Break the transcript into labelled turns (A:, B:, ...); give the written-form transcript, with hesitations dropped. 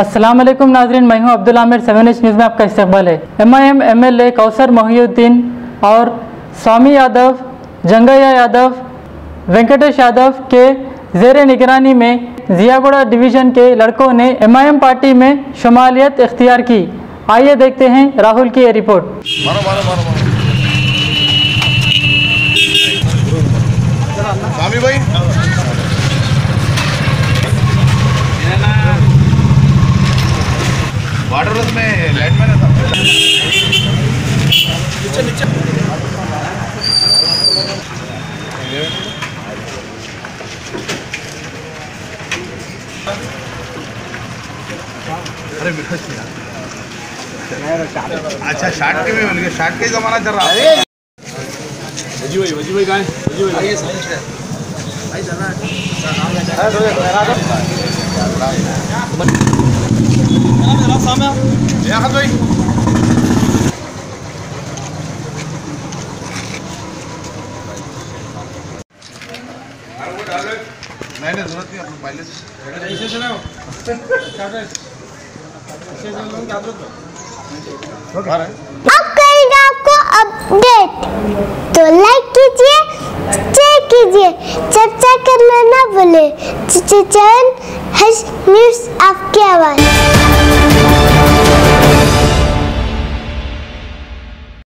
A: अस्सलाम वालेकुम नाजरीन, मैं हूं अब्दुल आमिर। 7 न्यूज़ में आपका इस्तकबाल है। MIM MLA कौसर मोहिउद्दीन और स्वामी यादव, जंगैया यादव, वेंकटेश यादव के ज़ेर निगरानी में जियागुड़ा डिवीज़न के लड़कों ने MIM पार्टी में शमालियत इख्तियार की। आइए देखते हैं राहुल की ये रिपोर्ट।
B: स्वामी भाई वाटर बस में लाइटमैन है साहब। नीचे अरे अच्छा शार्ट के भी मिल गए, शार्ट के जमाना चल रहा है। वजी भाई कहाँ नहीं जरूरत नहीं अपने पहले
C: अब करेंगे आपको अपडेट, तो लाइक कीजिए, शेयर कीजिए, चर्चा करना ना भूले। चैनल न्यूज़ आपकी आवाज़।